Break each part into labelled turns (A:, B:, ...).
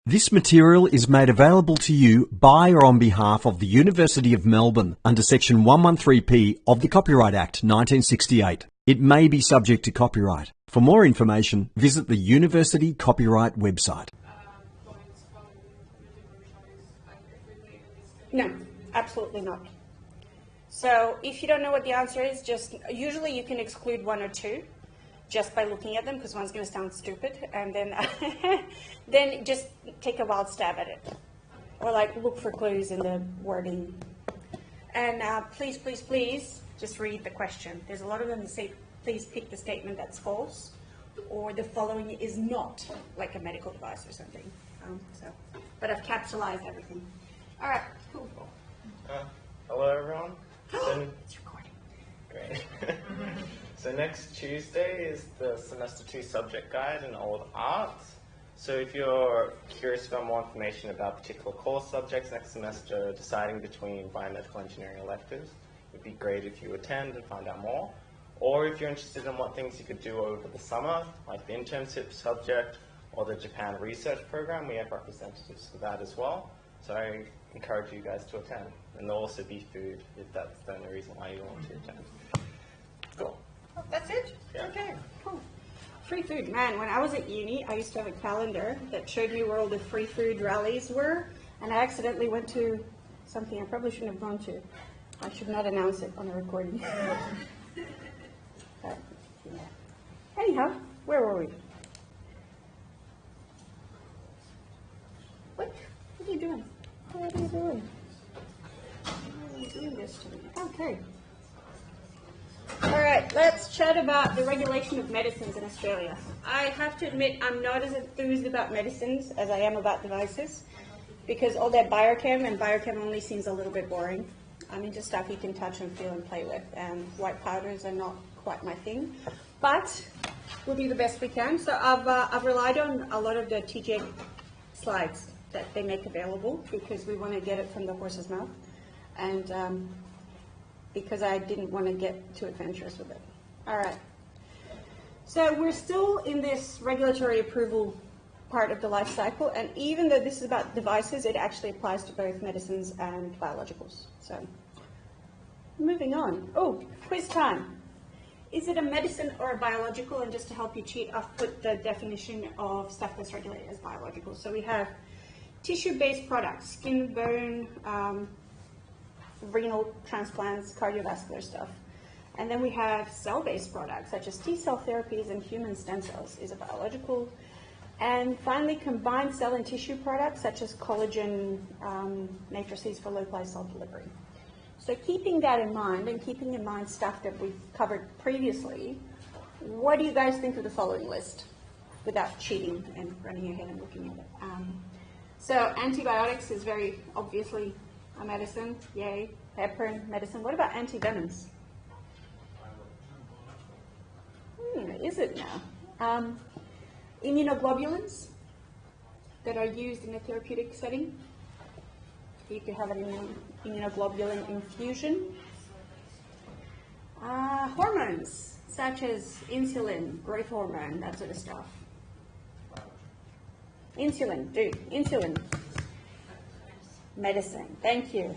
A: This material is made available to you by or on behalf of the University of Melbourne under Section 113P of the Copyright Act 1968. It may be subject to copyright. For more information, visit the University Copyright website.
B: No, absolutely not. So if you don't know what the answer is, usually you can exclude one or two just by looking at them, because one's going to sound stupid, and then then just take a wild stab at it, or like look for clues in the wording. And please, please, please, just read the question. There's a lot of them that say, please pick the statement that's false, or the following is not like a medical device or something. But I've capsulized everything. All right, cool.
C: Hello, everyone.
B: It's recording.
C: Great. So next Tuesday is the Semester 2 subject guide in Old Arts. So if you're curious about more information about particular course subjects next semester, deciding between biomedical engineering electives, it would be great if you attend and find out more. Or if you're interested in what things you could do over the summer, like the internship subject or the Japan research program, we have representatives for that as well. So I encourage you guys to attend. And there'll also be food if that's the only reason why you want to attend. Cool.
B: That's it?
C: Yeah.
B: Okay, cool. Free food. Man, when I was at uni, I used to have a calendar that showed me where all the free food rallies were, and I accidentally went to something I probably shouldn't have gone to. I should not announce it on the recording. But, yeah. Anyhow, where were we? What are you doing? What are you doing? Why are you doing this to me? Okay. All right, let's chat about the regulation of medicines in Australia. I have to admit I'm not as enthused about medicines as I am about devices, because all that biochem and biochem only seems a little bit boring. I'm into stuff you can touch and feel and play with, and white powders are not quite my thing. But we'll do the best we can. So I've relied on a lot of the TJ slides that they make available, because we want to get it from the horse's mouth. And because I didn't want to get too adventurous with it. All right. So we're still in this regulatory approval part of the life cycle, and even though this is about devices, it actually applies to both medicines and biologicals. So moving on. Oh, quiz time. Is it a medicine or a biological? And just to help you cheat, I've put the definition of stuff that's regulated as biological. So we have tissue-based products, skin, bone, renal transplants, cardiovascular stuff. And then we have cell-based products, such as T-cell therapies and human stem cells is a biological. And finally, combined cell and tissue products, such as collagen matrices for localized cell delivery. So keeping that in mind, and keeping in mind stuff that we've covered previously, what do you guys think of the following list, without cheating and running ahead and looking at it? So antibiotics is very obviously a medicine, yay. Heparin, medicine. What about antivenoms? Is it now? Immunoglobulins that are used in a therapeutic setting. You could have an immunoglobulin infusion. Hormones, such as insulin, growth hormone, that sort of stuff. Insulin. Medicine, thank you.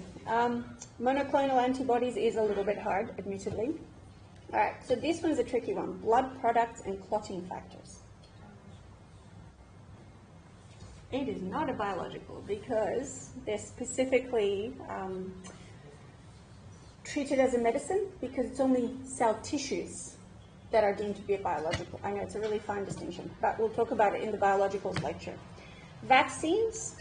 B: Monoclonal antibodies is a little bit hard, admittedly. All right, so this one's a tricky one. Blood products and clotting factors. It is not a biological because they're specifically treated as a medicine because it's only cell tissues that are deemed to be a biological. I know it's a really fine distinction, but we'll talk about it in the biologicals lecture. Vaccines.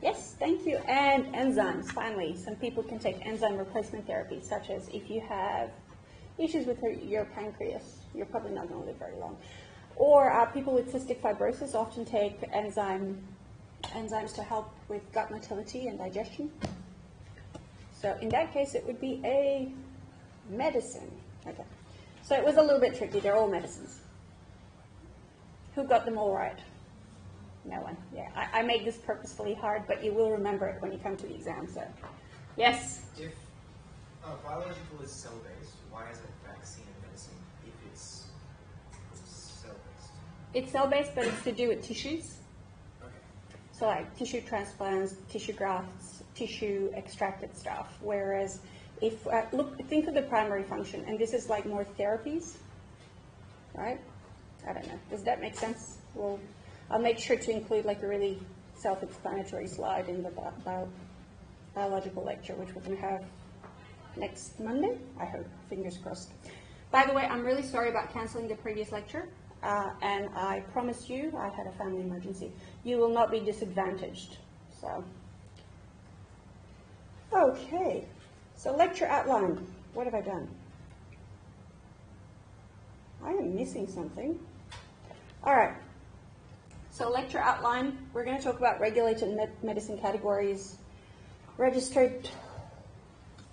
B: Yes, thank you. And enzymes, finally. Some people can take enzyme replacement therapy, such as if you have issues with your pancreas, you're probably not going to live very long. Or people with cystic fibrosis often take enzymes to help with gut motility and digestion. So in that case, it would be a medicine. Okay. So it was a little bit tricky. They're all medicines. Who got them all right? No one. Yeah, I made this purposefully hard, but you will remember it when you come to the exam. So, yes?
D: If biological is cell-based, why is it vaccine and medicine if it's cell-based?
B: It's cell-based, but it's to do with tissues. So like tissue transplants, tissue grafts, tissue extracted stuff. Whereas if, think of the primary function, and this is like more therapies, right? I don't know. Does that make sense? Well, I'll make sure to include like a really self-explanatory slide in the biological lecture, which we're going to have next Monday, I hope, fingers crossed. By the way, I'm really sorry about cancelling the previous lecture, and I promise you, I had a family emergency, you will not be disadvantaged. So, okay, so lecture outline, what have I done? I am missing something. All right, so lecture outline, we're going to talk about regulated medicine categories, registered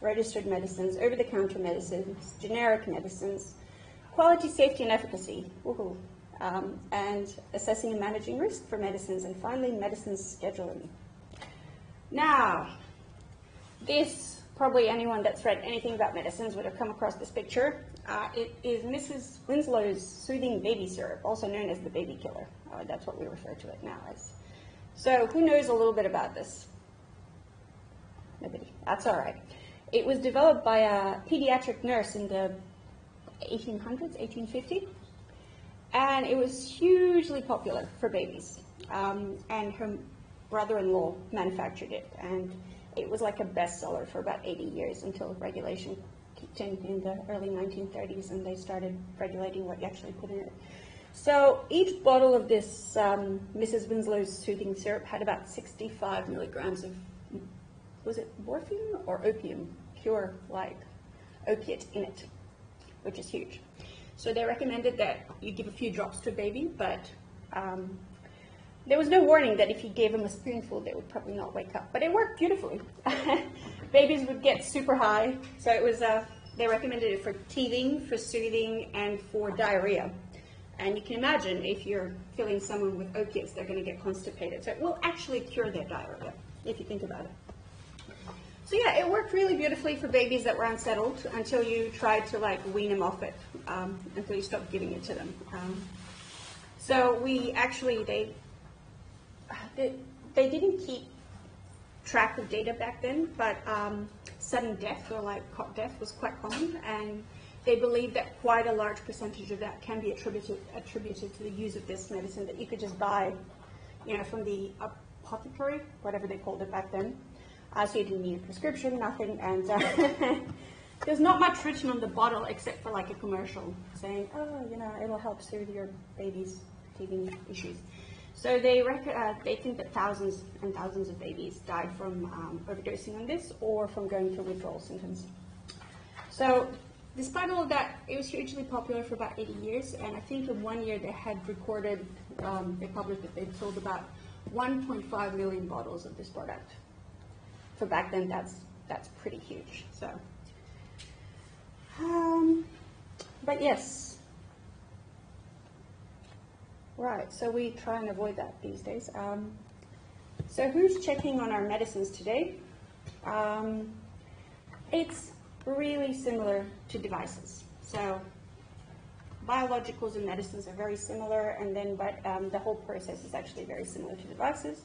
B: medicines, over-the-counter medicines, generic medicines, quality, safety, and efficacy, and assessing and managing risk for medicines, and finally, medicines scheduling. Now, this, probably anyone that's read anything about medicines would have come across this picture. It is Mrs. Winslow's soothing baby syrup, also known as the baby killer. That's what we refer to it now as. So, who knows a little bit about this? Nobody. That's all right. It was developed by a pediatric nurse in the 1800s, 1850, and it was hugely popular for babies. And her brother-in-law manufactured it, and it was like a bestseller for about 80 years until regulation kicked in the early 1930s, and they started regulating what you actually put in it. So each bottle of this Mrs. Winslow's soothing syrup had about 65 milligrams of, was it morphine or opium, pure like opiate in it, which is huge. So they recommended that you give a few drops to a baby, but there was no warning that if you gave them a spoonful, they would probably not wake up. But it worked beautifully. Babies would get super high, so it was. They recommended it for teething, for soothing, and for diarrhea. And you can imagine if you're filling someone with opiates, they're going to get constipated. So it will actually cure their diarrhea, if you think about it. So yeah, it worked really beautifully for babies that were unsettled until you tried to like wean them off it, until you stopped giving it to them. So we actually, they didn't keep track of data back then, but sudden death or like cot death was quite common, and they believe that quite a large percentage of that can be attributed to the use of this medicine that you could just buy, you know, from the apothecary, whatever they called it back then. So you didn't need a prescription, nothing, and there's not much written on the bottle except for like a commercial saying, oh, you know, it'll help soothe your baby's teething issues. So they think that thousands and thousands of babies died from overdosing on this or from going through withdrawal symptoms. So despite all of that, it was hugely popular for about 80 years, and I think in 1 year they had recorded, they published that they'd sold about 1.5 million bottles of this product. For back then, that's pretty huge. So, but yes, right. So we try and avoid that these days. So who's checking on our medicines today? It's really similar to devices. So biologicals and medicines are very similar, and then the whole process is actually very similar to devices.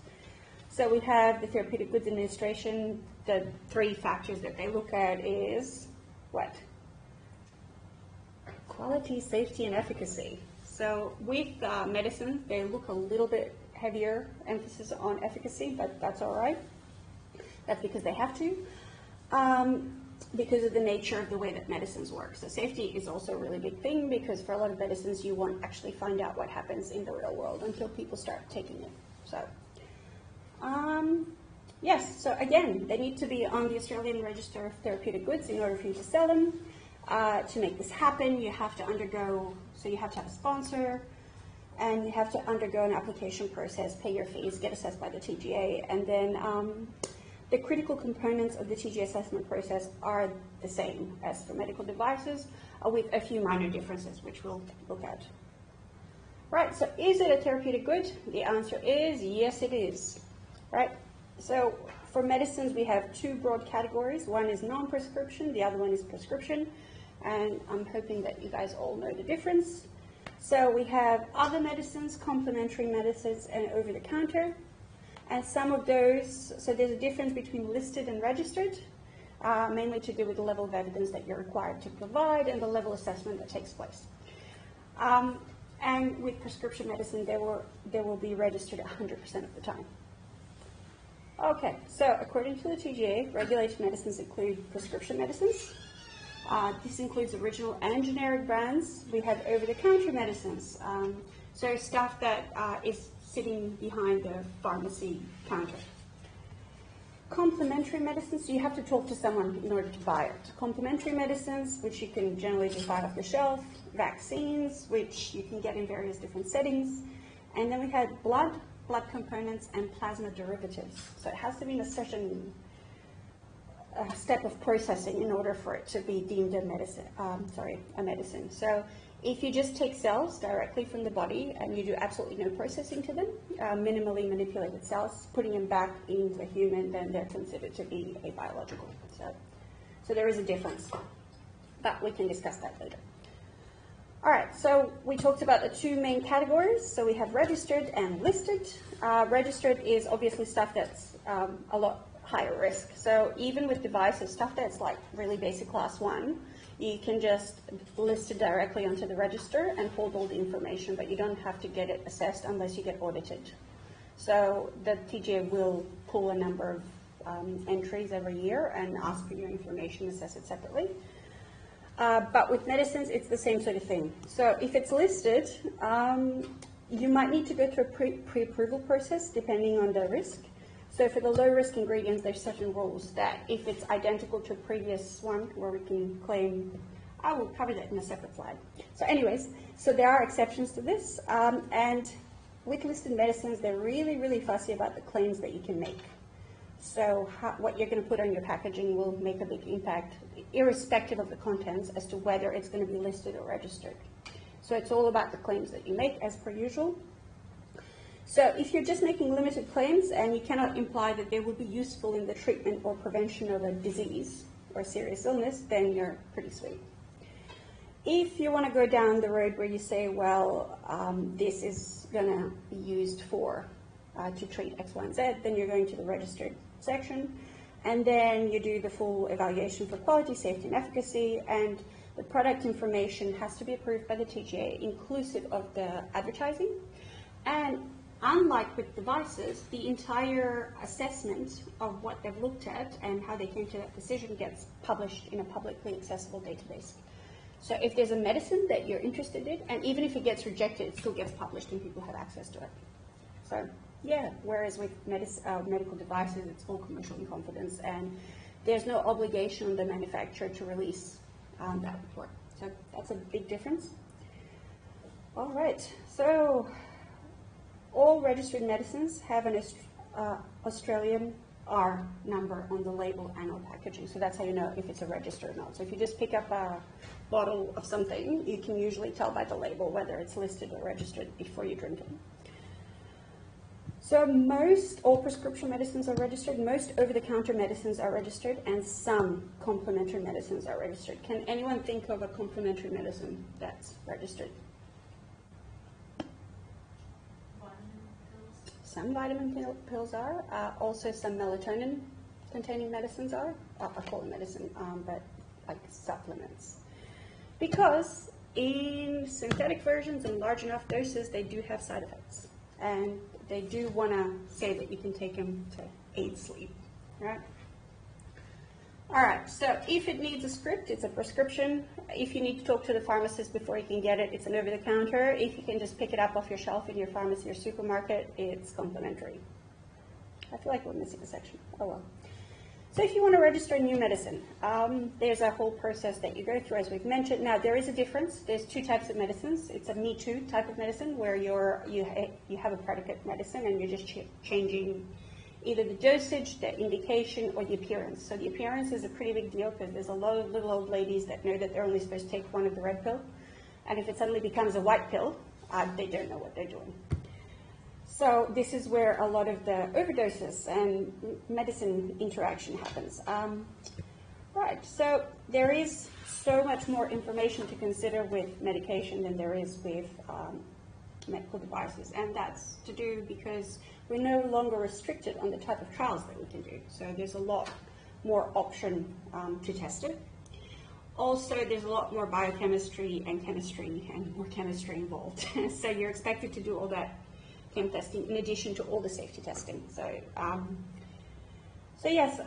B: So we have the Therapeutic Goods Administration. The three factors that they look at is what? Quality, safety, and efficacy. So with medicine, they look a little bit heavier emphasis on efficacy, but that's all right. That's because they have to, because of the nature of the way that medicines work. So safety is also a really big thing, because for a lot of medicines, you won't actually find out what happens in the real world until people start taking it. So. Yes, so again, they need to be on the Australian Register of Therapeutic Goods in order for you to sell them. To make this happen, you have to undergo, so you have to have a sponsor, and you have to undergo an application process, pay your fees, get assessed by the TGA, and then the critical components of the TGA assessment process are the same as for medical devices, with a few minor differences, which we'll look at. Right, so is it a therapeutic good? The answer is yes, it is. Right, so for medicines we have two broad categories. One is non-prescription, the other one is prescription, and I'm hoping that you guys all know the difference. So we have other medicines, complementary medicines, and over-the-counter. And some of those, so there's a difference between listed and registered, mainly to do with the level of evidence that you're required to provide and the level assessment that takes place. And with prescription medicine, they will be registered 100% of the time. Okay, so according to the TGA, regulated medicines include prescription medicines. This includes original and generic brands. We have over-the-counter medicines, so stuff that is sitting behind the pharmacy counter. Complementary medicines, so you have to talk to someone in order to buy it. Complementary medicines, which you can generally just buy off the shelf. Vaccines, which you can get in various different settings. And then we had blood components, and plasma derivatives. So it has to be in a certain step of processing in order for it to be deemed a medicine. A medicine. So if you just take cells directly from the body and you do absolutely no processing to them, minimally manipulated cells, putting them back into a human, then they're considered to be a biological. So there is a difference, but we can discuss that later. All right, so we talked about the two main categories. So we have registered and listed. Registered is obviously stuff that's a lot higher risk. So even with devices, stuff that's like really basic class 1, you can just list it directly onto the register and hold all the information, but you don't have to get it assessed unless you get audited. So the TGA will pull a number of entries every year and ask for your information, assess it separately. But with medicines, it's the same sort of thing. So if it's listed, you might need to go through a pre-approval process depending on the risk. So for the low-risk ingredients, there's certain rules that if it's identical to a previous one where we can claim, I will cover that in a separate slide. So anyways, so there are exceptions to this. And with listed medicines, they're really, really fussy about the claims that you can make. So what you're going to put on your packaging will make a big impact, irrespective of the contents, as to whether it's going to be listed or registered. So it's all about the claims that you make, as per usual. So if you're just making limited claims and you cannot imply that they will be useful in the treatment or prevention of a disease or serious illness, then you're pretty sweet. If you want to go down the road where you say, well, this is going to be used for to treat X, Y, and Z, then you're going to the registered section, and then you do the full evaluation for quality, safety, and efficacy, and the product information has to be approved by the TGA, inclusive of the advertising. And unlike with devices, the entire assessment of what they've looked at and how they came to that decision gets published in a publicly accessible database. So if there's a medicine that you're interested in, and even if it gets rejected, it still gets published and people have access to it. So yeah, whereas with medical devices, it's all commercial in confidence, and there's no obligation on the manufacturer to release that report. So that's a big difference. All right, so all registered medicines have an Australian R number on the label and on packaging. So that's how you know if it's a register or not. So if you just pick up a bottle of something, you can usually tell by the label whether it's listed or registered before you drink it. So all prescription medicines are registered, most over-the-counter medicines are registered, and some complementary medicines are registered. Can anyone think of a complementary medicine that's registered? Some vitamin pills are. Also some melatonin-containing medicines are. I call them medicine, but like supplements. Because in synthetic versions and large enough doses, they do have side effects. And they do want to say that you can take them to aid sleep, right? All right, so if it needs a script, it's a prescription. If you need to talk to the pharmacist before you can get it, it's an over-the-counter. If you can just pick it up off your shelf in your pharmacy or supermarket, it's complimentary. I feel like we're missing a section. Oh well. So if you want to register a new medicine, there's a whole process that you go through, as we've mentioned. Now, there is a difference. There's two types of medicines. It's a Me Too type of medicine, where you have a predicate medicine and you're just changing either the dosage, the indication, or the appearance. So the appearance is a pretty big deal because there's a lot of little old ladies that know that they're only supposed to take one of the red pill. And if it suddenly becomes a white pill, they don't know what they're doing. So this is where a lot of the overdoses and medicine interaction happens. Right, so there is so much more information to consider with medication than there is with medical devices, and that's to do because we're no longer restricted on the type of trials that we can do. So there's a lot more option to test it. Also, there's a lot more biochemistry and chemistry and more chemistry involved. So you're expected to do all that chem testing in addition to all the safety testing. So, yes,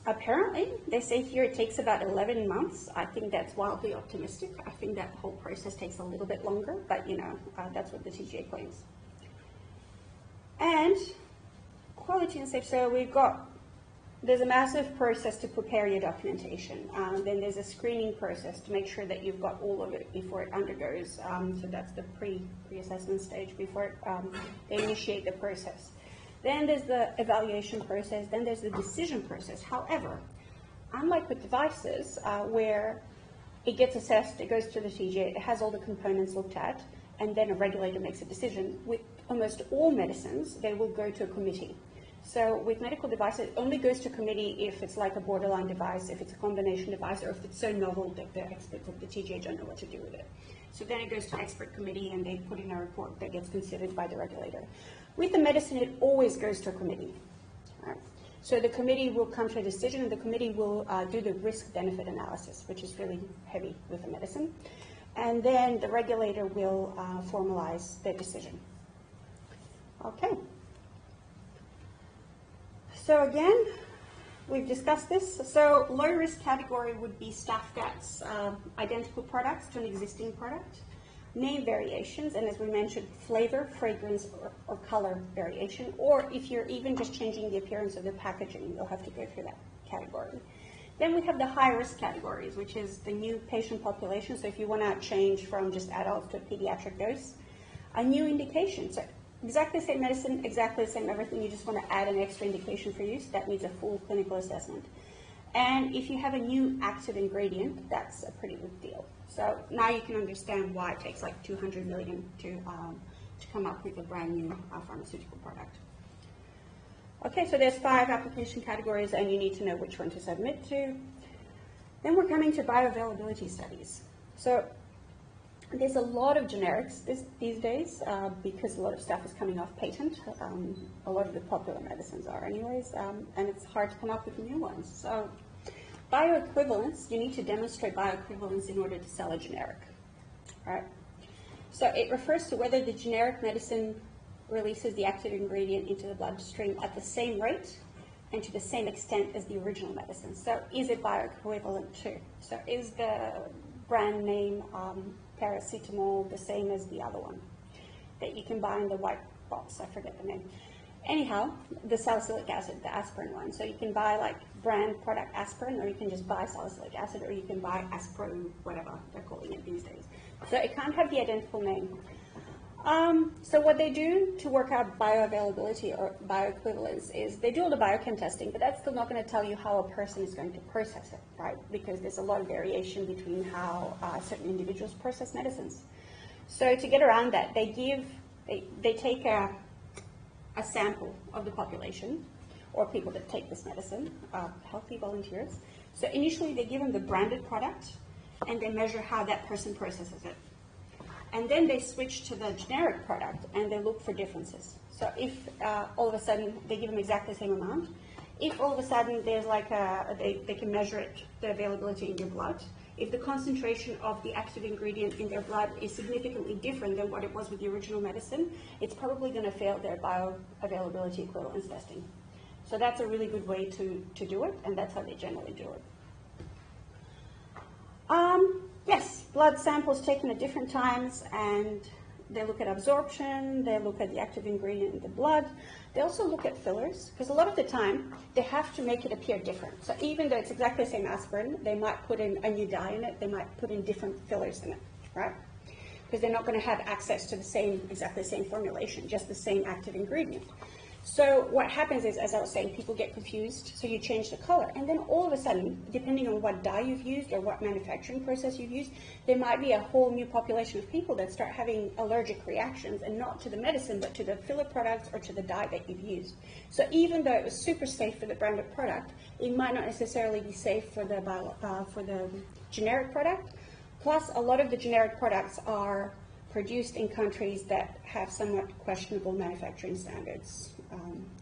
B: apparently they say here it takes about 11 months. I think that's wildly optimistic. I think that whole process takes a little bit longer, but you know, that's what the TGA claims. And quality and safety. So there's a massive process to prepare your documentation. Then there's a screening process to make sure that you've got all of it before it undergoes. So that's the pre-assessment stage before they initiate the process. Then there's the evaluation process. Then there's the decision process. However, unlike with devices, where it gets assessed, it goes to the TGA, it has all the components looked at, and then a regulator makes a decision. With almost all medicines, they will go to a committee. So with medical devices, it only goes to committee if it's like a borderline device, if it's a combination device, or if it's so novel that the experts of the TGA don't know what to do with it. So then it goes to expert committee and they put in a report that gets considered by the regulator. With the medicine, it always goes to a committee. Right? So the committee will come to a decision and the committee will do the risk-benefit analysis, which is really heavy with the medicine. And then the regulator will formalize their decision. Okay. So again, we've discussed this. So low risk category would be stuff that's identical products to an existing product, name variations, and as we mentioned, flavor, fragrance, or color variation, or if you're even just changing the appearance of the packaging, you'll have to go through that category. Then we have the high risk categories, which is the new patient population. So if you want to change from just adults to a pediatric dose, a new indication. So exactly the same medicine, exactly the same everything, you just want to add an extra indication for use, that needs a full clinical assessment. And if you have a new active ingredient, that's a pretty big deal. So now you can understand why it takes like 200 million to come up with a brand new pharmaceutical product. Okay, so there's 5 application categories and you need to know which one to submit to. Then we're coming to bioavailability studies. So there's a lot of generics these days because a lot of stuff is coming off patent. A lot of the popular medicines are anyways, and it's hard to come up with new ones. So bioequivalence, you need to demonstrate bioequivalence in order to sell a generic. Right? So it refers to whether the generic medicine releases the active ingredient into the bloodstream at the same rate and to the same extent as the original medicine. So is it bioequivalent too? So is the brand name paracetamol the same as the other one that you can buy in the white box? I forget the name. Anyhow, the salicylic acid, the aspirin one. So you can buy like brand product aspirin, or you can just buy salicylic acid, or you can buy aspirin, whatever they're calling it these days. So it can't have the identical name. So what they do to work out bioavailability or bioequivalence is they do all the biochem testing, but that's still not going to tell you how a person is going to process it, right? Because there's a lot of variation between how certain individuals process medicines. So to get around that, they take a sample of the population or people that take this medicine, healthy volunteers. So initially they give them the branded product and they measure how that person processes it. And then they switch to the generic product and they look for differences. So if all of a sudden they give them exactly the same amount, if all of a sudden there's like they can measure it, the availability in your blood, if the concentration of the active ingredient in their blood is significantly different than what it was with the original medicine, it's probably going to fail their bioavailability equivalence testing. So that's a really good way to do it, and that's how they generally do it. Yes, blood samples taken at different times, and they look at absorption, they look at the active ingredient in the blood. They also look at fillers, because a lot of the time they have to make it appear different. So even though it's exactly the same aspirin, they might put in a new dye in it, they might put in different fillers in it, right? Because they're not going to have access to the same, exactly the same formulation, just the same active ingredient. So what happens is, as I was saying, people get confused, so you change the color, and then all of a sudden, depending on what dye you've used or what manufacturing process you've used, there might be a whole new population of people that start having allergic reactions, and not to the medicine, but to the filler products or to the dye that you've used. So even though it was super safe for the branded product, it might not necessarily be safe for the generic product. Plus, a lot of the generic products are produced in countries that have somewhat questionable manufacturing standards.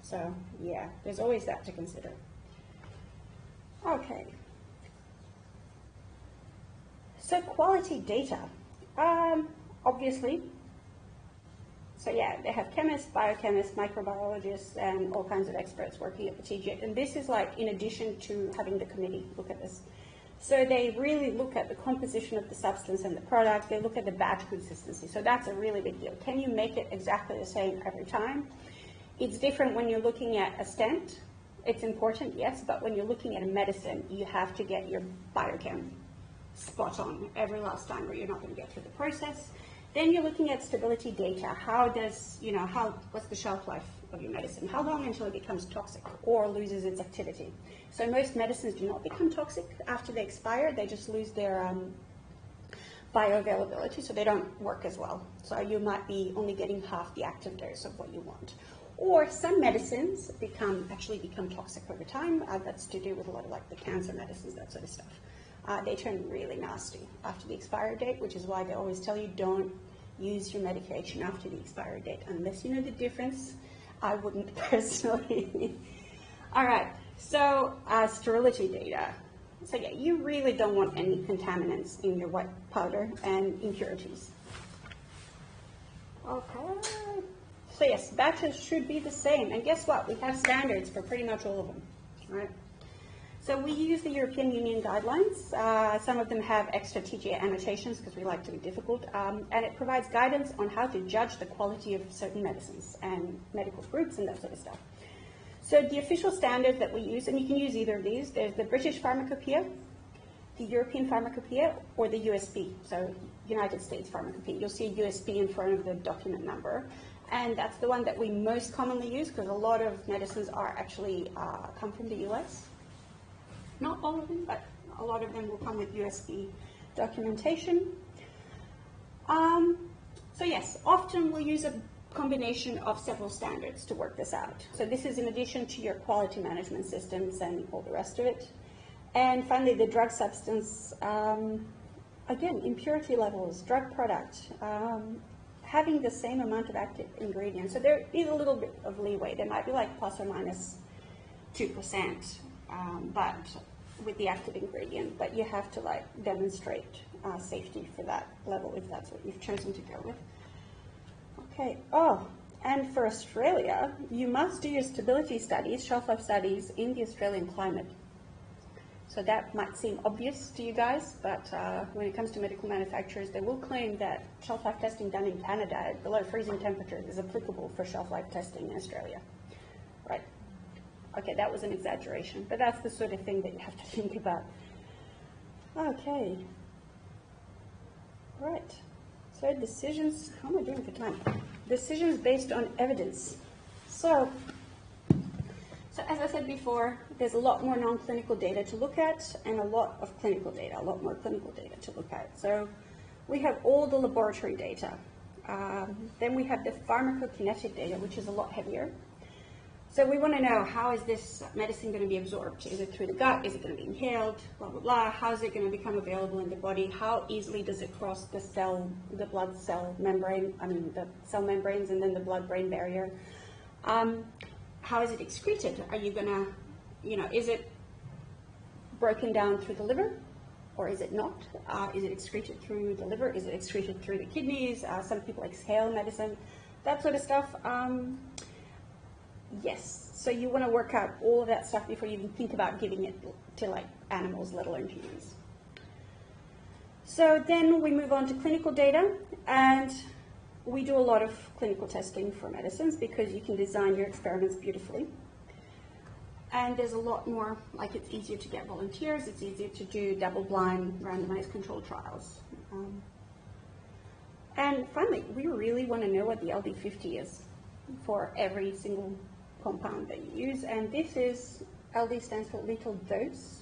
B: So yeah, there's always that to consider. Okay. So quality data, obviously. So yeah, they have chemists, biochemists, microbiologists, and all kinds of experts working at the TGA. And this is like in addition to having the committee look at this. So they really look at the composition of the substance and the product. They look at the batch consistency. So that's a really big deal. Can you make it exactly the same every time? It's different when you're looking at a stent. It's important, yes, but when you're looking at a medicine, you have to get your biochem spot on every last time or you're not going to get through the process. Then you're looking at stability data. How does, what's the shelf life of your medicine? How long until it becomes toxic or loses its activity? So most medicines do not become toxic after they expire. They just lose their bioavailability, so they don't work as well. So you might be only getting half the active dose of what you want. Or some medicines actually become toxic over time. That's to do with a lot of like the cancer medicines, that sort of stuff. They turn really nasty after the expiry date, which is why they always tell you don't use your medication after the expiry date unless you know the difference. I wouldn't personally. All right, so sterility data. So yeah, you really don't want any contaminants in your wet powder and impurities. Okay. So yes, batches should be the same. And guess what? We have standards for pretty much all of them, right? So we use the European Union guidelines. Some of them have extra TGA annotations because we like to be difficult. And it provides guidance on how to judge the quality of certain medicines and medical groups and that sort of stuff. So the official standards that we use, and you can use either of these, there's the British Pharmacopoeia, the European Pharmacopoeia, or the USB, so United States Pharmacopoeia. You'll see a USB in front of the document number. And that's the one that we most commonly use because a lot of medicines are actually come from the US. Not all of them, but a lot of them will come with USB documentation. So yes, often we'll use a combination of several standards to work this out. So this is in addition to your quality management systems and all the rest of it. And finally, the drug substance, again, impurity levels, drug product, having the same amount of active ingredients. So there is a little bit of leeway. There might be like plus or minus 2%, but with the active ingredient, but you have to like demonstrate safety for that level if that's what you've chosen to go with. Okay, and for Australia, you must do your stability studies, shelf life studies in the Australian climate. So that might seem obvious to you guys, but when it comes to medical manufacturers, they will claim that shelf life testing done in Canada at below freezing temperatures is applicable for shelf life testing in Australia. Right. Okay, that was an exaggeration, but that's the sort of thing that you have to think about. Okay. Right. So decisions, how am I doing for time? Decisions based on evidence. So as I said before, there's a lot more non-clinical data to look at and a lot of clinical data, a lot more clinical data to look at. So we have all the laboratory data. Then we have the pharmacokinetic data, which is a lot heavier. So we want to know, how is this medicine going to be absorbed? Is it through the gut? Is it going to be inhaled? Blah, blah, blah. How is it going to become available in the body? How easily does it cross the blood cell membrane, the cell membranes and then the blood-brain barrier? How is it excreted? Are you going to, is it broken down through the liver or is it not? Is it excreted through the liver? Is it excreted through the kidneys? Some people exhale medicine, that sort of stuff. Yes, so you want to work out all of that stuff before you even think about giving it to like animals, let alone humans. So then we move on to clinical data, and we do a lot of clinical testing for medicines because you can design your experiments beautifully. And there's a lot more, like it's easier to get volunteers, it's easier to do double-blind randomized controlled trials. And finally, we really want to know what the LD50 is for every single compound that you use, and this is, LD stands for lethal dose,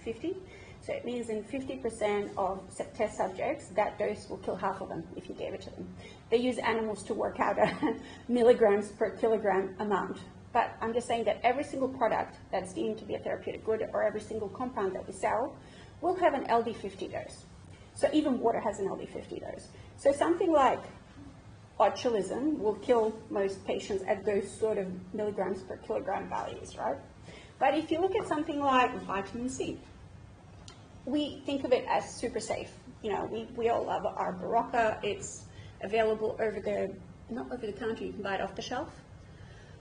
B: 50. So it means in 50% of test subjects, that dose will kill half of them if you gave it to them. They use animals to work out a milligrams per kilogram amount. But I'm just saying that every single product that's deemed to be a therapeutic good, or every single compound that we sell, will have an LD50 dose. So even water has an LD50 dose. So something like botulism will kill most patients at those sort of milligrams per kilogram values, right? But if you look at something like vitamin C, we think of it as super safe. You know, we all love our Barocca. It's available not over the counter, you can buy it off the shelf.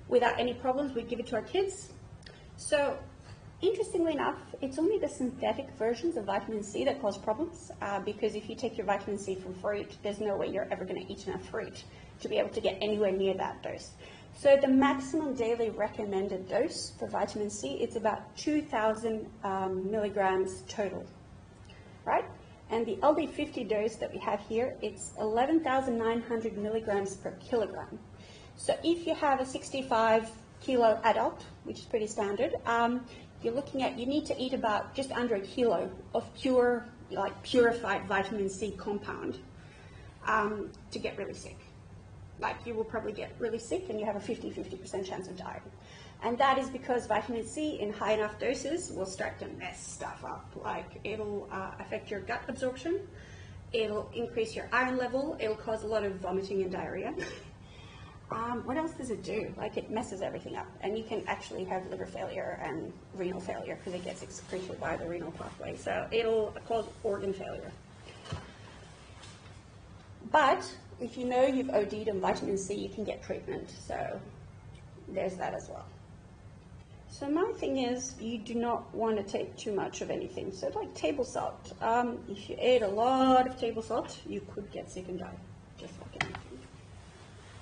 B: Without any problems, we give it to our kids. So, interestingly enough, it's only the synthetic versions of vitamin C that cause problems, because if you take your vitamin C from fruit, there's no way you're ever going to eat enough fruit to be able to get anywhere near that dose. So the maximum daily recommended dose for vitamin C, it's about 2,000 milligrams total, right? And the LD50 dose that we have here, it's 11,900 milligrams per kilogram. So if you have a 65 kilo adult, which is pretty standard, you're looking at, you need to eat about just under a kilo of pure, like purified vitamin C compound to get really sick. Like you will probably get really sick and you have a 50% chance of dying. And that is because vitamin C in high enough doses will start to mess stuff up. Like it'll affect your gut absorption, it'll increase your iron level, it'll cause a lot of vomiting and diarrhea. What else does it do? Like it messes everything up, and you can actually have liver failure and renal failure because it gets excreted by the renal pathway. So it'll cause organ failure. But if you know you've OD'd on vitamin C, you can get treatment. So there's that as well. So my thing is, you do not want to take too much of anything. So like table salt. If you ate a lot of table salt, you could get sick and die, just like anything.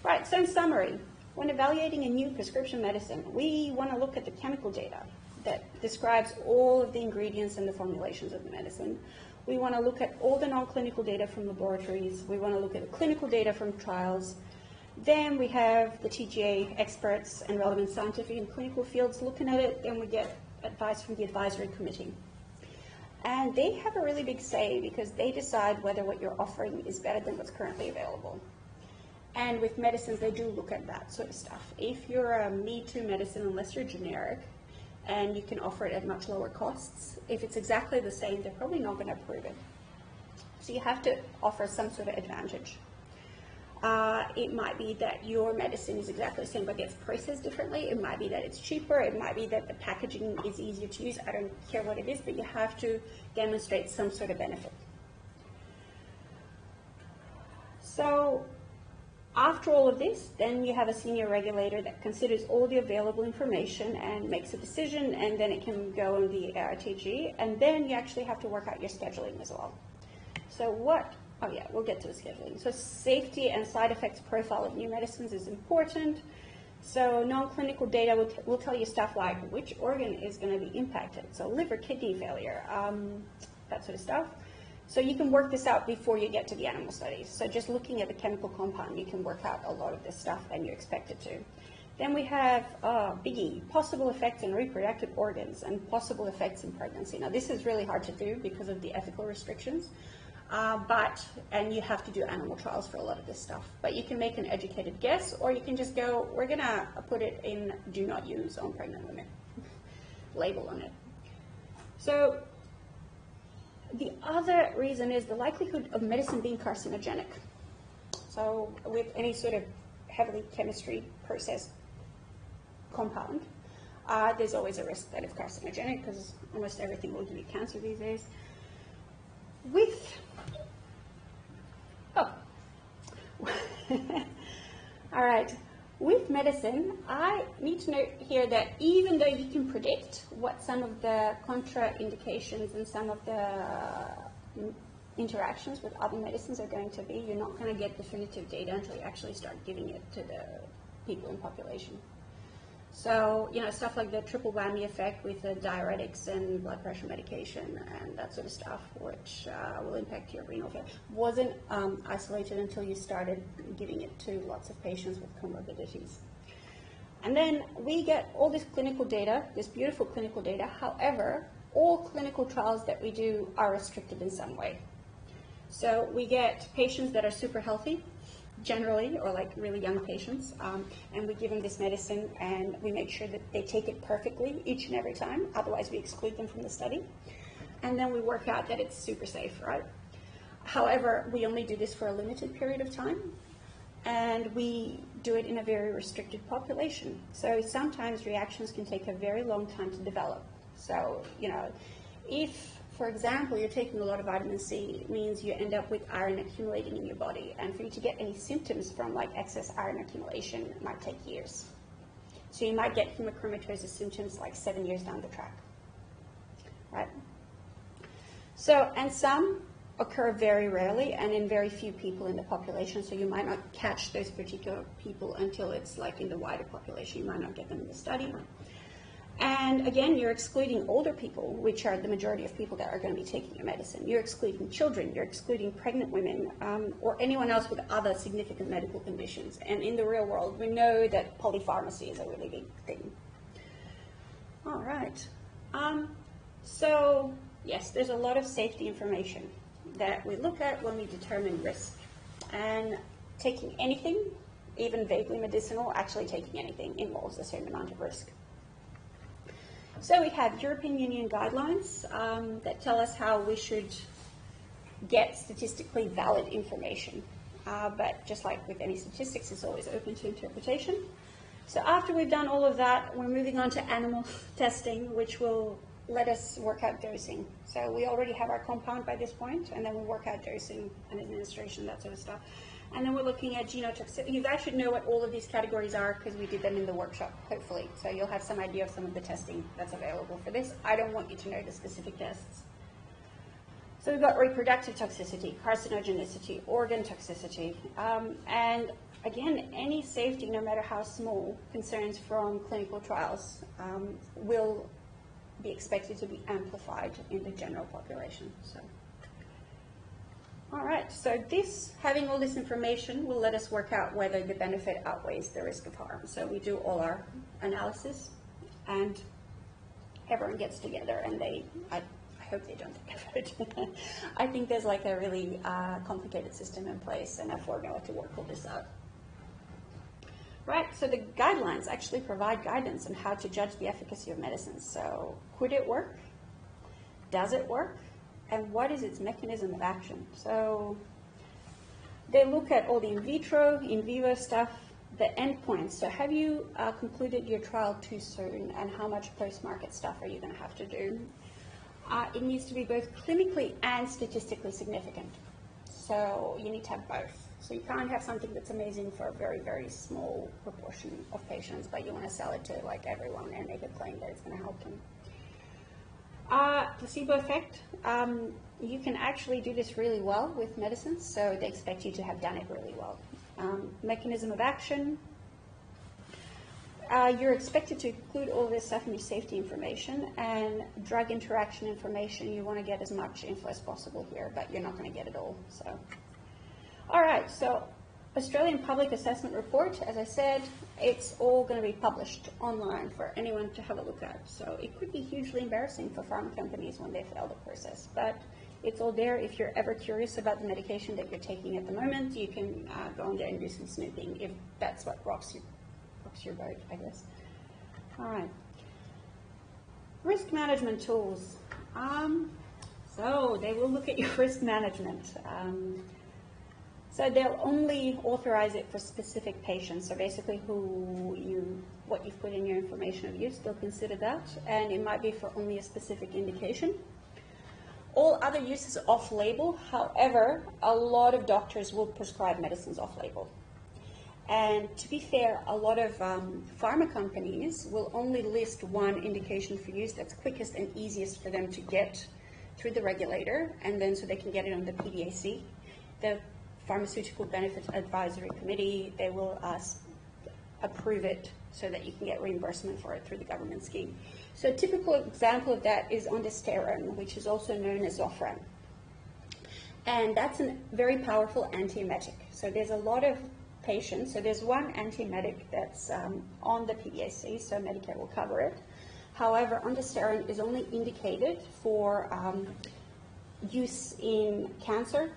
B: Right, so in summary, when evaluating a new prescription medicine, we want to look at the chemical data that describes all of the ingredients and the formulations of the medicine. We want to look at all the non-clinical data from laboratories. We want to look at the clinical data from trials. Then we have the TGA experts and relevant scientific and clinical fields looking at it. Then we get advice from the advisory committee. And they have a really big say because they decide whether what you're offering is better than what's currently available. And with medicines, they do look at that sort of stuff. If you're a me-too medicine, unless you're generic, and you can offer it at much lower costs, if it's exactly the same, they're probably not going to approve it. So you have to offer some sort of advantage. It might be that your medicine is exactly the same but gets processed differently. It might be that it's cheaper. It might be that the packaging is easier to use. I don't care what it is, but you have to demonstrate some sort of benefit. So after all of this, then you have a senior regulator that considers all the available information and makes a decision, and then it can go on the RTG, and then you actually have to work out your scheduling as well. So we'll get to the scheduling. So safety and side effects profile of new medicines is important. So non-clinical data will tell you stuff like which organ is going to be impacted. So liver, kidney failure, that sort of stuff. So you can work this out before you get to the animal studies. So just looking at the chemical compound, you can work out a lot of this stuff, and you're expected to. Then we have biggie, possible effects in reproductive organs and possible effects in pregnancy. Now this is really hard to do because of the ethical restrictions, and you have to do animal trials for a lot of this stuff. But you can make an educated guess, or you can just go, we're gonna put it in do not use on pregnant women, label on it. So the other reason is the likelihood of medicine being carcinogenic. So with any sort of heavily chemistry processed compound, there's always a risk that it's carcinogenic because almost everything will give you cancer these days. All right. With medicine, I need to note here that even though you can predict what some of the contraindications and some of the interactions with other medicines are going to be, you're not going to get definitive data until you actually start giving it to the people in population. So, stuff like the triple whammy effect with the diuretics and blood pressure medication and that sort of stuff, which will impact your renal failure, wasn't isolated until you started giving it to lots of patients with comorbidities. And then we get all this clinical data, this beautiful clinical data. However, all clinical trials that we do are restricted in some way. So we get patients that are super healthy, generally, or like really young patients, and we give them this medicine and we make sure that they take it perfectly each and every time, otherwise we exclude them from the study. And then we work out that it's super safe, right? However, we only do this for a limited period of time, and we do it in a very restricted population. So sometimes reactions can take a very long time to develop. So, you know, if, for example, you're taking a lot of vitamin C, it means you end up with iron accumulating in your body. And for you to get any symptoms from like excess iron accumulation, it might take years. So you might get hemochromatosis symptoms like 7 years down the track, right? So, and some occur very rarely and in very few people in the population, so you might not catch those particular people until it's like in the wider population. You might not get them in the study. And again, you're excluding older people, which are the majority of people that are going to be taking your medicine. You're excluding children, you're excluding pregnant women, or anyone else with other significant medical conditions. And in the real world, we know that polypharmacy is a really big thing. All right. So, yes, there's a lot of safety information that we look at when we determine risk. And taking anything, even vaguely medicinal, actually taking anything involves a certain amount of risk. So we have European Union guidelines that tell us how we should get statistically valid information. But just like with any statistics, it's always open to interpretation. So after we've done all of that, we're moving on to animal testing, which will let us work out dosing. So we already have our compound by this point, and then we work out dosing and administration, that sort of stuff. And then we're looking at genotoxicity. You guys should know what all of these categories are because we did them in the workshop, hopefully. So you'll have some idea of some of the testing that's available for this. I don't want you to know the specific tests. So we've got reproductive toxicity, carcinogenicity, organ toxicity, and again, any safety, no matter how small, concerns from clinical trials will be expected to be amplified in the general population. So, all right, so having all this information will let us work out whether the benefit outweighs the risk of harm. So we do all our analysis, and everyone gets together, and I hope they don't take effort. I think there's like a really complicated system in place and a formula to work all this out. Right, so the guidelines actually provide guidance on how to judge the efficacy of medicines. So could it work? Does it work? And what is its mechanism of action? So they look at all the in vitro, in vivo stuff, the endpoints. So have you concluded your trial too soon, and how much post-market stuff are you going to have to do? It needs to be both clinically and statistically significant. So you need to have both. So you can't have something that's amazing for a very, very small proportion of patients, but you want to sell it to like everyone and make a claim that it's going to help them. Placebo effect. You can actually do this really well with medicines, so they expect you to have done it really well. Mechanism of action. You're expected to include all this stuff in your safety information, and drug interaction information. You want to get as much info as possible here, but you're not going to get it all. So, all right. So, Australian Public Assessment Report. As I said, it's all going to be published online for anyone to have a look at. So it could be hugely embarrassing for pharma companies when they fail the process, but it's all there. If you're ever curious about the medication that you're taking at the moment, you can go on there and do some snooping if that's what rocks your boat, I guess. All right. Risk management tools. So they will look at your risk management. So they'll only authorize it for specific patients. So basically what you've put in your information of use, they'll consider that. And it might be for only a specific indication. All other uses off-label. However, a lot of doctors will prescribe medicines off-label. And to be fair, a lot of pharma companies will only list one indication for use that's quickest and easiest for them to get through the regulator, and then so they can get it on the PDAC, the Pharmaceutical Benefits Advisory Committee. They will approve it so that you can get reimbursement for it through the government scheme. So a typical example of that is ondansetron, which is also known as Zofran. And that's a very powerful antiemetic. So there's a lot of patients. So there's one anti-emetic that's on the PBSC, so Medicare will cover it. However, ondansetron is only indicated for use in cancer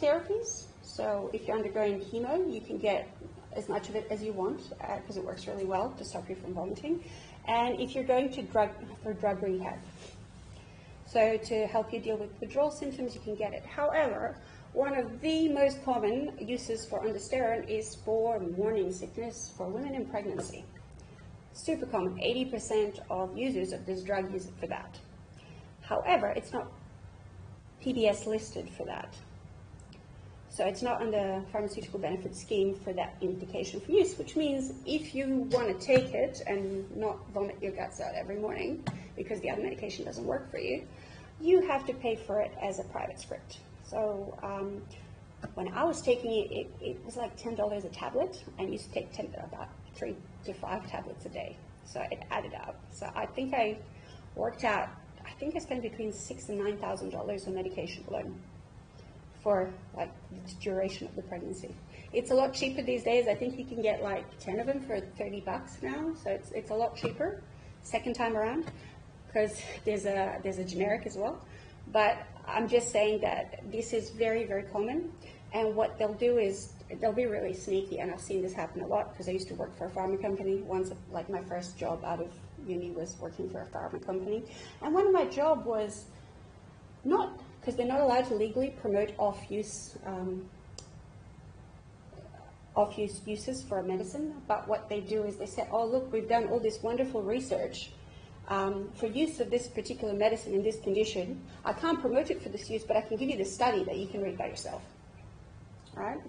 B: therapies. So if you're undergoing chemo, you can get as much of it as you want because it works really well to stop you from vomiting. And if you're going to drug rehab, so to help you deal with withdrawal symptoms, you can get it. However, one of the most common uses for ondansetron is for morning sickness for women in pregnancy. Super common. 80% of users of this drug use it for that. However, it's not PBS listed for that. So it's not on the pharmaceutical benefit scheme for that indication for use, which means if you want to take it and not vomit your guts out every morning because the other medication doesn't work for you, you have to pay for it as a private script. So when I was taking it, it was like $10 a tablet. I used to take about 3 to 5 tablets a day. So it added up. So I think I worked out, I think I spent between $6,000 and $9,000 on medication alone for like the duration of the pregnancy. It's a lot cheaper these days. I think you can get like 10 of them for $30 now. So it's a lot cheaper second time around because there's a generic as well. But I'm just saying that this is very, very common. And what they'll do is they'll be really sneaky. And I've seen this happen a lot because I used to work for a pharma company. Once, like my first job out of uni was working for a pharma company. And one of my job was not, because they're not allowed to legally promote off-use uses for a medicine. But what they do is they say, oh, look, we've done all this wonderful research for use of this particular medicine in this condition. I can't promote it for this use, but I can give you the study that you can read by yourself. All right?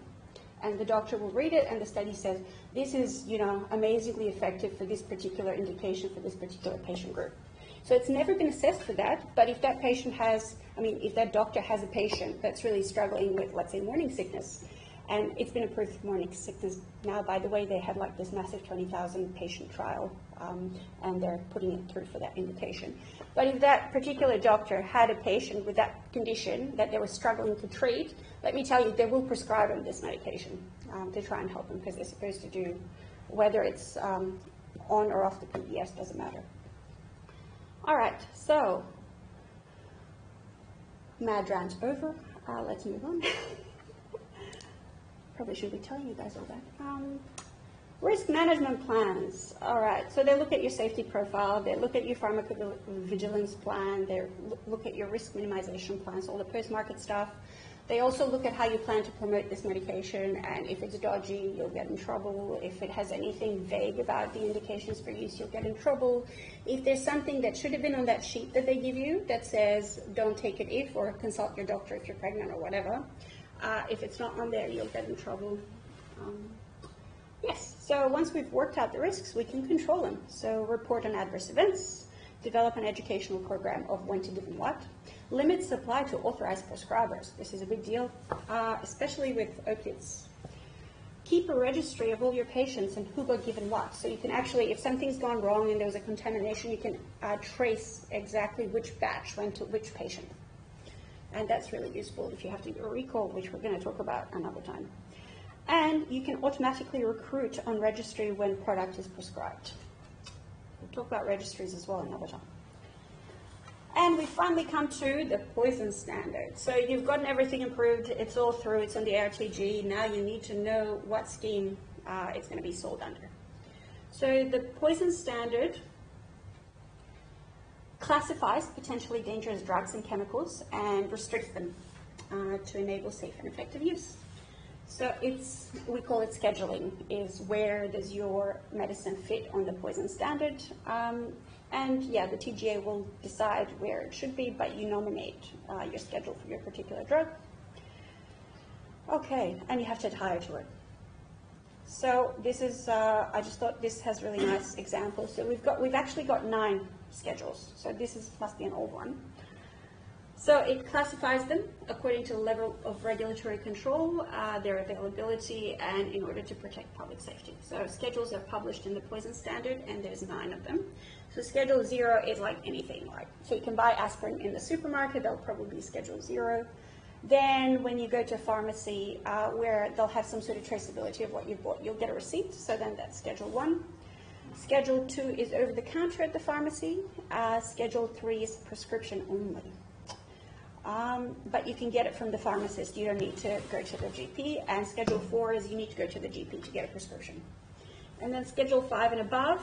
B: And the doctor will read it, and the study says, this is, amazingly effective for this particular indication, for this particular patient group. So it's never been assessed for that, but if that patient has, if that doctor has a patient that's really struggling with, let's say, morning sickness, and it's been approved for morning sickness now, by the way, they had like this massive 20,000 patient trial, and they're putting it through for that indication. But if that particular doctor had a patient with that condition that they were struggling to treat, let me tell you, they will prescribe them this medication to try and help them because they're supposed to do, whether it's on or off the PBS, doesn't matter. All right, so mad rant over. Let's move on. Probably should be telling you guys all that. Risk management plans. All right, so they look at your safety profile, they look at your pharmacovigilance plan, they look at your risk minimization plans, all the post-market stuff. They also look at how you plan to promote this medication, and if it's dodgy, you'll get in trouble. If it has anything vague about the indications for use, you'll get in trouble. If there's something that should have been on that sheet that they give you that says, don't take it if, or consult your doctor if you're pregnant or whatever, if it's not on there, you'll get in trouble. Yes, so once we've worked out the risks, we can control them. So report on adverse events, develop an educational program of when to give and what, limit supply to authorized prescribers. This is a big deal, especially with opiates. Keep a registry of all your patients and who got given what. So you can actually, if something's gone wrong and there was a contamination, you can trace exactly which batch went to which patient. And that's really useful if you have to do a recall, which we're going to talk about another time. And you can automatically recruit on registry when product is prescribed. We'll talk about registries as well another time. And we finally come to the poison standard. So you've gotten everything approved, it's all through, it's on the RTG. Now you need to know what scheme it's going to be sold under. So the poison standard classifies potentially dangerous drugs and chemicals and restricts them to enable safe and effective use. So we call it scheduling, is where does your medicine fit on the poison standard. And yeah, the TGA will decide where it should be, but you nominate your schedule for your particular drug. Okay, and you have to adhere to it. So this is, I just thought this has really nice examples. So we've actually got 9 schedules. So this must be an old one. So it classifies them according to the level of regulatory control, their availability, and in order to protect public safety. So schedules are published in the poison standard, and there's 9 of them. So schedule 0 is like anything. So you can buy aspirin in the supermarket, that'll probably be schedule 0. Then when you go to a pharmacy where they'll have some sort of traceability of what you've bought, you'll get a receipt. So then that's Schedule 1. Schedule 2 is over the counter at the pharmacy. Schedule 3 is prescription only. But you can get it from the pharmacist. You don't need to go to the GP. And Schedule 4 is you need to go to the GP to get a prescription. And then Schedule 5 and above,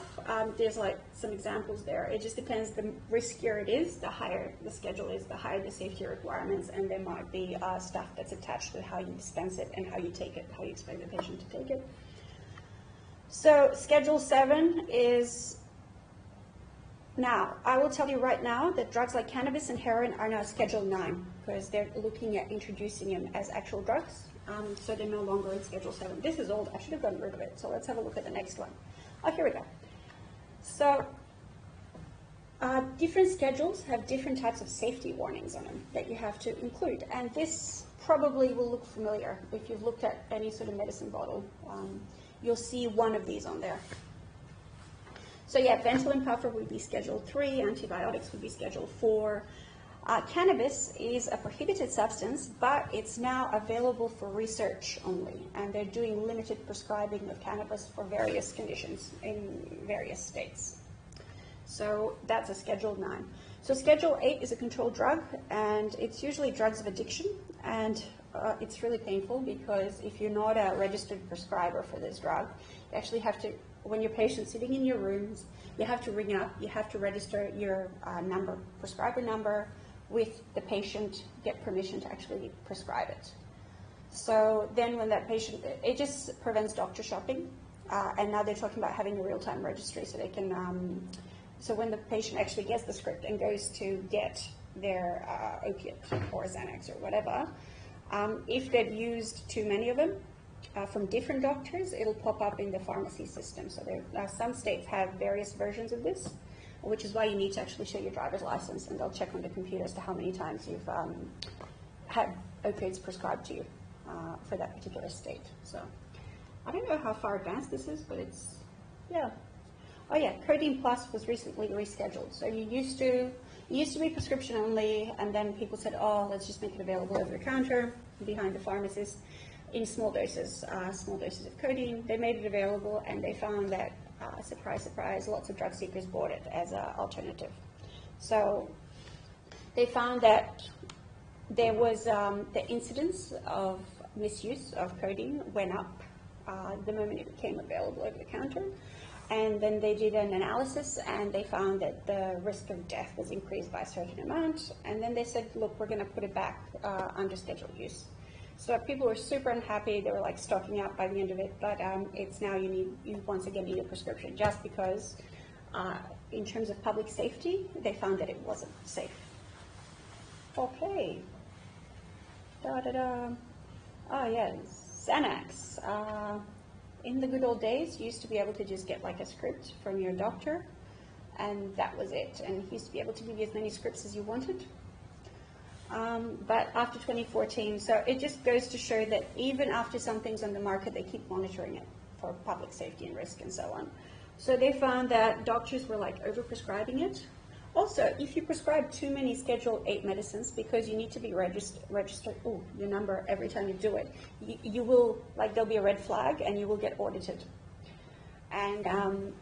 B: there's like some examples there. It just depends. The riskier it is, the higher the schedule is, the higher the safety requirements, and there might be stuff that's attached to how you dispense it and how you take it, how you expect the patient to take it. So Schedule 7 is, now, I will tell you right now that drugs like cannabis and heroin are now Schedule 9 because they're looking at introducing them as actual drugs. So they're no longer in Schedule 7. This is old. I should have gotten rid of it. So let's have a look at the next one. Oh, here we go. So different schedules have different types of safety warnings on them that you have to include. And this probably will look familiar. If you've looked at any sort of medicine bottle, you'll see one of these on there. So yeah, Ventolin puffer would be Schedule 3, antibiotics would be Schedule 4. Cannabis is a prohibited substance, but it's now available for research only, and they're doing limited prescribing of cannabis for various conditions in various states. So that's a Schedule 9. So Schedule 8 is a controlled drug, and it's usually drugs of addiction, and it's really painful because if you're not a registered prescriber for this drug, you actually have to, when your patient's sitting in your rooms, you have to ring up, you have to register your number, prescriber number, with the patient, get permission to actually prescribe it. So then when that patient, it just prevents doctor shopping, and now they're talking about having a real-time registry so they can, so when the patient actually gets the script and goes to get their opiate or Xanax or whatever, if they've used too many of them from different doctors, it'll pop up in the pharmacy system. So there, some states have various versions of this, which is why you need to actually show your driver's license, and they'll check on the computer as to how many times you've had opioids prescribed to you for that particular state. So I don't know how far advanced this is, but it's, yeah. Oh yeah, Codeine Plus was recently rescheduled. So it used to be prescription only, and then people said, oh, let's just make it available over the counter behind the pharmacist in small doses of codeine. They made it available, and they found that surprise, surprise, lots of drug seekers bought it as an alternative. So they found that there was the incidence of misuse of codeine went up the moment it became available over the counter. And then they did an analysis, and they found that the risk of death was increased by a certain amount. And then they said, look, we're going to put it back under scheduled use. So people were super unhappy. They were like stocking up by the end of it, but it's now you once again need a prescription just because in terms of public safety, they found that it wasn't safe. Okay. Da-da-da. Oh yeah, Xanax. In the good old days, you used to be able to just get like a script from your doctor, and that was it. And he used to be able to give you as many scripts as you wanted. But after 2014, so it just goes to show that even after something's on the market, they keep monitoring it for public safety and risk and so on. So they found that doctors were like overprescribing it. Also, if you prescribe too many Schedule 8 medicines, because you need to be registered your number every time you do it, you will, like, there'll be a red flag and you will get audited. And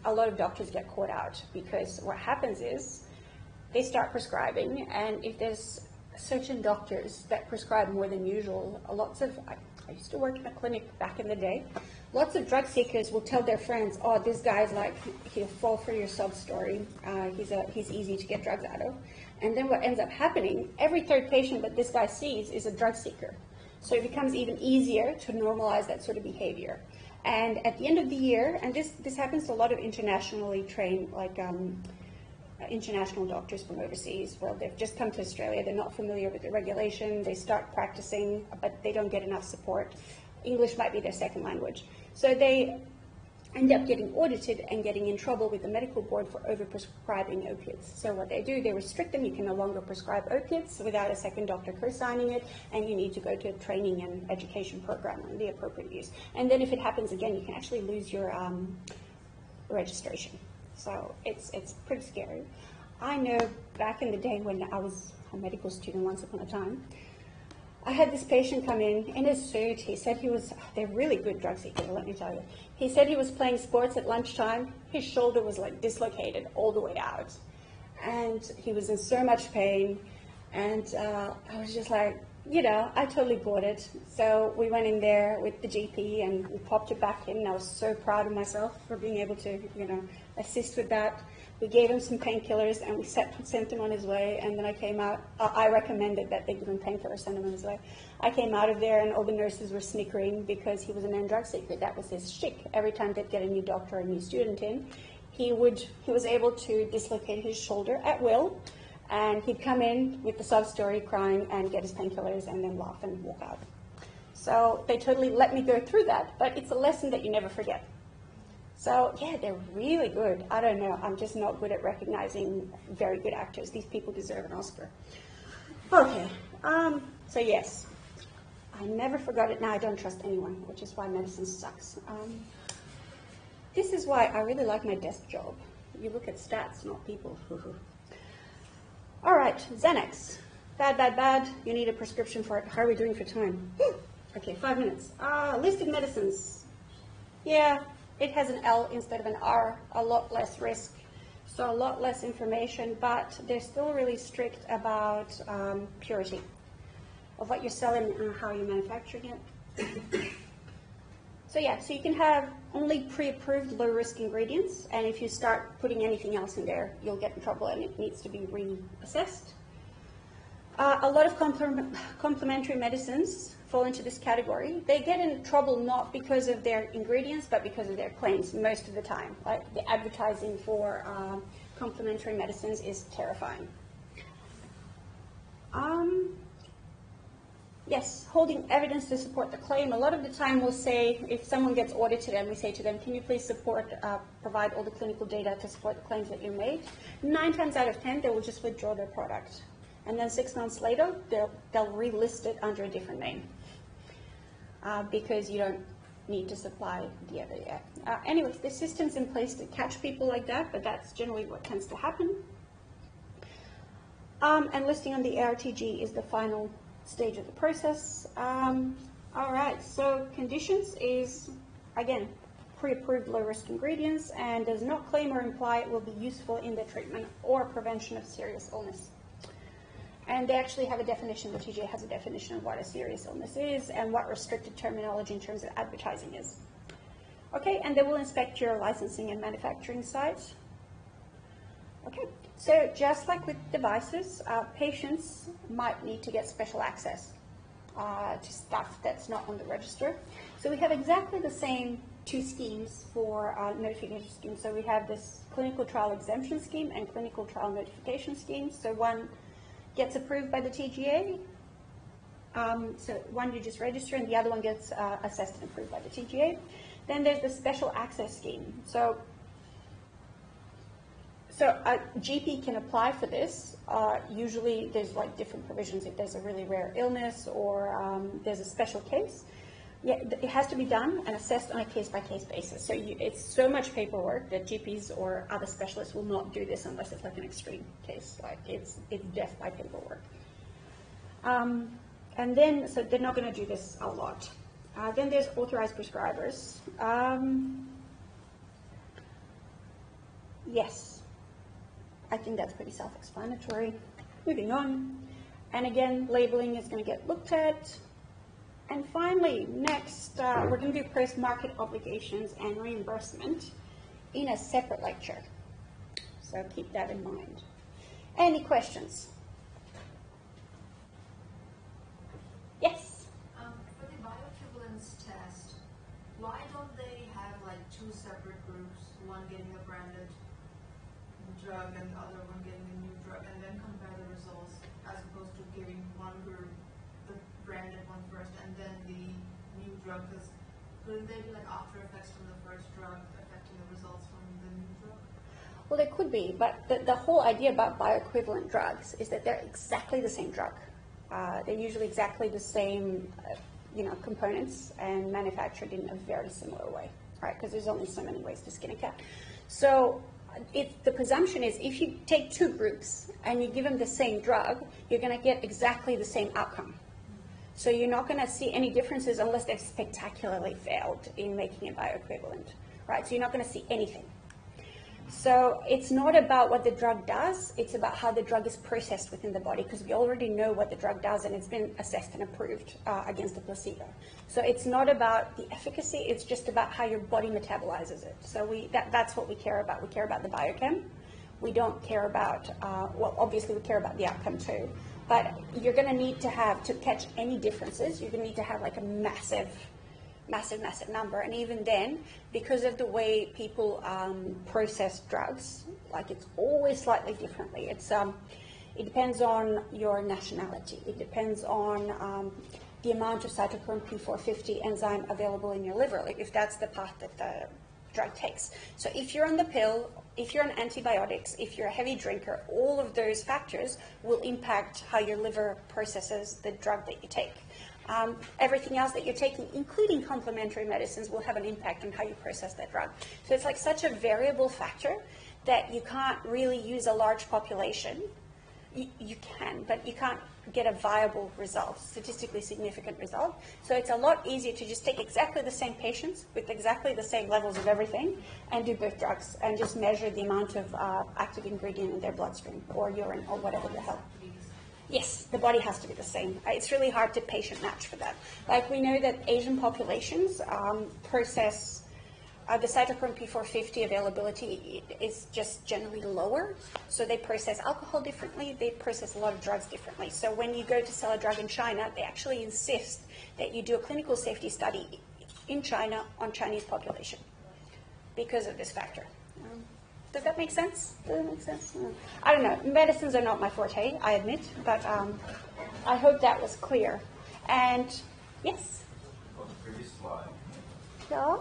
B: a lot of doctors get caught out because what happens is they start prescribing, and if there's certain doctors that prescribe more than usual, I used to work in a clinic back in the day, lots of drug seekers will tell their friends, oh, this guy's like, he'll fall for your sob story, he's easy to get drugs out of. And then what ends up happening, every third patient that this guy sees is a drug seeker. So it becomes even easier to normalize that sort of behavior. And at the end of the year, and this happens to a lot of internationally trained, like international doctors from overseas. Well, they've just come to Australia, they're not familiar with the regulation, they start practicing, but they don't get enough support. English might be their second language. So they end up getting audited and getting in trouble with the medical board for overprescribing opiates. So what they do, they restrict them. You can no longer prescribe opiates without a second doctor co-signing it, and you need to go to a training and education program on the appropriate use. And then if it happens again, you can actually lose your registration. So it's pretty scary. I know back in the day when I was a medical student once upon a time, I had this patient come in his suit. He said he was, they're really good drug seekers, let me tell you. He said he was playing sports at lunchtime. His shoulder was like dislocated all the way out. And he was in so much pain. And I was just like, you know, I totally bought it. So we went in there with the GP and we popped it back in. I was so proud of myself for being able to, you know, assist with that. We gave him some painkillers and we sent him on his way. And then I came out. I recommended that they give him painkillers, send him on his way. I came out of there and all the nurses were snickering because he was a known drug seeker. That was his shtick. Every time they'd get a new doctor or a new student in, he was able to dislocate his shoulder at will. And he'd come in with the sob story, crying, and get his painkillers and then laugh and walk out. So they totally let me go through that. But it's a lesson that you never forget. So, yeah, they're really good. I don't know. I'm just not good at recognizing very good actors. These people deserve an Oscar. Okay. So, yes. I never forgot it. Now I don't trust anyone, which is why medicine sucks. This is why I really like my desk job. You look at stats, not people. All right. Xanax. Bad, bad, bad. You need a prescription for it. How are we doing for time? Okay, 5 minutes. Listed medicines. Yeah. It has an L instead of an R, a lot less risk, so a lot less information, but they're still really strict about purity of what you're selling and how you're manufacturing it. So yeah, so you can have only pre-approved low-risk ingredients, and if you start putting anything else in there, you'll get in trouble and it needs to be reassessed. A lot of complementary medicines fall into this category. They get in trouble not because of their ingredients, but because of their claims most of the time. Like the advertising for complementary medicines is terrifying. Yes, holding evidence to support the claim. A lot of the time we'll say, if someone gets audited and we say to them, can you please provide all the clinical data to support the claims that you made? 9 times out of 10, they will just withdraw their product. And then 6 months later, they'll relist it under a different name because you don't need to supply the other yet. Anyways, there's systems in place to catch people like that, but that's generally what tends to happen. And listing on the ARTG is the final stage of the process. All right, so conditions is, again, pre-approved low-risk ingredients and does not claim or imply it will be useful in the treatment or prevention of serious illness. And they actually have a definition, the TGA has a definition of what a serious illness is and what restricted terminology in terms of advertising is. Okay, and they will inspect your licensing and manufacturing sites. Okay, so just like with devices, patients might need to get special access to stuff that's not on the register. So we have exactly the same 2 schemes for notification schemes. So we have this clinical trial exemption scheme and clinical trial notification scheme. So one gets approved by the TGA. So one you just register and the other one gets assessed and approved by the TGA. Then there's the special access scheme. So a GP can apply for this. Usually there's like different provisions if there's a really rare illness or there's a special case. Yeah, it has to be done and assessed on a case-by-case basis. So it's so much paperwork that GPs or other specialists will not do this unless it's like an extreme case, like it's death by paperwork. And then, so they're not going to do this a lot. Then there's authorized prescribers. Yes, I think that's pretty self-explanatory. Moving on. And again, labeling is going to get looked at. And finally, next, we're going to do post-market obligations and reimbursement in a separate lecture. So keep that in mind. Any questions? Yes?
E: For the bioequivalence test, why don't they have like 2 separate groups, one getting a branded drug and the other one getting a new drug, and then compare the results as opposed to giving one group the branded one first and then the new drug? Because couldn't there be like after effects from the first drug affecting the results from the new drug?
B: Well, there could be, but the whole idea about bioequivalent drugs is that they're exactly the same drug. They're usually exactly the same, components and manufactured in a very similar way, right? Because there's only so many ways to skin a cat. So the presumption is if you take 2 groups and you give them the same drug, you're going to get exactly the same outcome. So you're not going to see any differences unless they've spectacularly failed in making a bioequivalent, right? So you're not going to see anything. So it's not about what the drug does, it's about how the drug is processed within the body, because we already know what the drug does and it's been assessed and approved against a placebo. So it's not about the efficacy, it's just about how your body metabolizes it. So that's what we care about. We care about the biochem. We don't care about, well, obviously we care about the outcome too, but you're going to need to have, to catch any differences, you're going to need to have like a massive number. And even then, because of the way people process drugs, like it's always slightly differently. It depends on your nationality. It depends on the amount of cytochrome P450 enzyme available in your liver, like if that's the path that the drug takes. So if you're on the pill, if you're on antibiotics, if you're a heavy drinker, all of those factors will impact how your liver processes the drug that you take. Everything else that you're taking, including complementary medicines, will have an impact on how you process that drug. So it's like such a variable factor that you can't really use a large population. You can, but you can't get a viable result, statistically significant result. So it's a lot easier to just take exactly the same patients with exactly the same levels of everything and do both drugs and just measure the amount of active ingredient in their bloodstream or urine or whatever the hell. Yes, the body has to be the same. It's really hard to patient match for that. Like we know that Asian populations process the cytochrome P450 availability is just generally lower. So they process alcohol differently. They process a lot of drugs differently. So when you go to sell a drug in China, they actually insist that you do a clinical safety study in China on Chinese population because of this factor. Does that make sense? Does that make sense? I don't know. Medicines are not my forte, I admit, but I hope that was clear. And yes?
F: On the previous slide,
B: Yeah?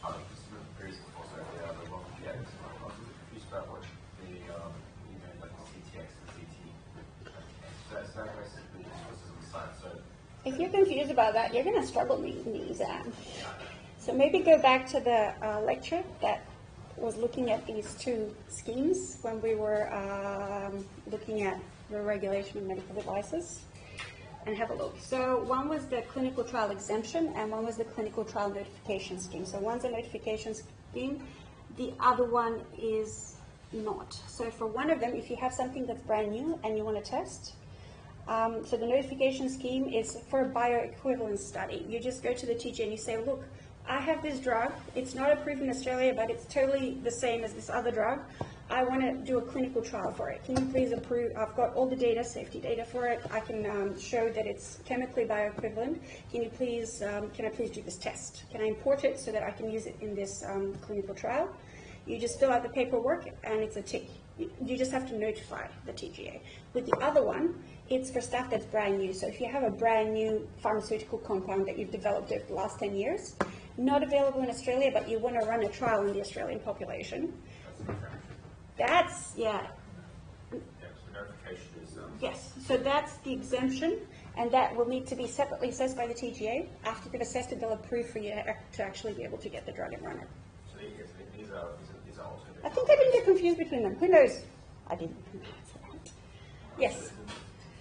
F: this is the previous slide, the one with the X. I was confused about what the, like the CTX and CT. So that basically just was on the side. So
B: If you're confused about that, you're going to struggle in the exam. So maybe go back to the lecture that was looking at these two schemes when we were looking at the regulation of medical devices, and have a look. So one was the clinical trial exemption and one was the clinical trial notification scheme. So one's a notification scheme, the other one is not. So for one of them, if you have something that's brand new and you want to test, so the notification scheme is for a bioequivalence study. You just go to the TGA and you say, look, I have this drug, it's not approved in Australia, but it's totally the same as this other drug. I want to do a clinical trial for it. Can you please approve? I've got all the data, safety data for it. I can show that it's chemically bioequivalent. Can I please do this test? Can I import it so that I can use it in this clinical trial? You just fill out the paperwork and it's a tick. You just have to notify the TGA. With the other one, it's for stuff that's brand new. So if you have a brand new pharmaceutical compound that you've developed over the last 10 years, not available in Australia, but you want to run a trial in the Australian population. That's, yeah.
F: yeah, so notification is
B: Yes, so that's the exemption, and that will need to be separately assessed by the TGA. After they've assessed it, they'll approve for you to actually be able to get the drug and run it.
F: so these are alternate.
B: I think I didn't get confused between them. Who knows? I didn't. Yes.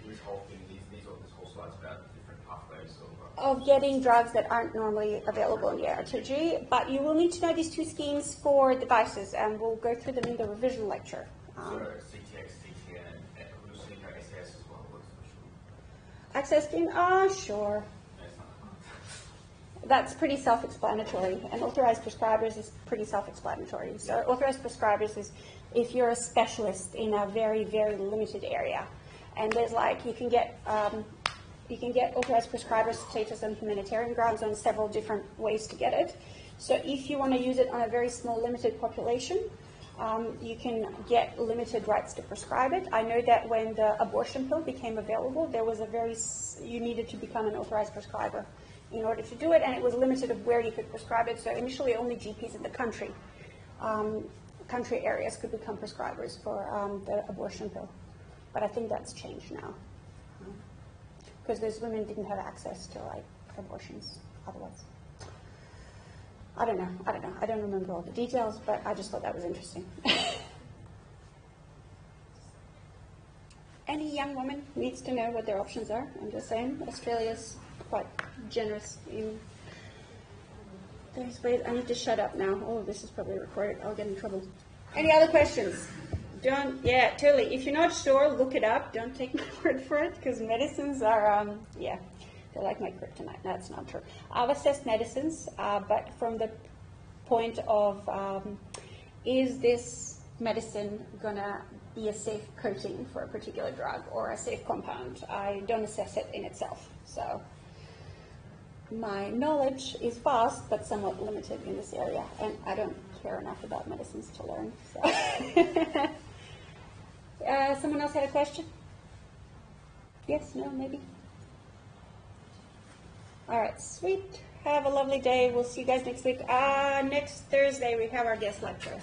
F: This whole thing, this whole slide's about different pathways
B: Of getting drugs that aren't normally available in the RTG, but you will need to know these two schemes for devices, and we'll go through them in the revision lecture.
F: so CTX, CTN, and we'll see how SAS as well.
B: Access scheme? Sure. That's pretty self-explanatory, and authorized prescribers is pretty self-explanatory. So authorized prescribers is if you're a specialist in a very, very limited area, and there's like you can get authorized prescribers status on humanitarian grounds on several different ways to get it. So if you want to use it on a very small, limited population, you can get limited rights to prescribe it. I know that when the abortion pill became available, there was you needed to become an authorized prescriber in order to do it, and it was limited of where you could prescribe it. So initially, only GPs in the country areas could become prescribers for the abortion pill. But I think that's changed now, because those women didn't have access to like abortions otherwise. I don't know. I don't remember all the details, but I just thought that was interesting. any young woman needs to know what their options are. I'm just saying, Australia's quite generous in those ways. I need to shut up now. Oh, this is probably recorded. I'll get in trouble. Any other questions? Yeah, totally. If you're not sure, look it up. Don't take my word for it, because medicines are, they're like my kryptonite. That's not true. I've assessed medicines, but from the point of, is this medicine gonna be a safe coating for a particular drug or a safe compound? I don't assess it in itself. So my knowledge is vast, but somewhat limited in this area, and I don't care enough about medicines to learn. So. Someone else had a question? Yes, no, maybe? All right, sweet. Have a lovely day. We'll see you guys next week. Next Thursday, we have our guest lecture.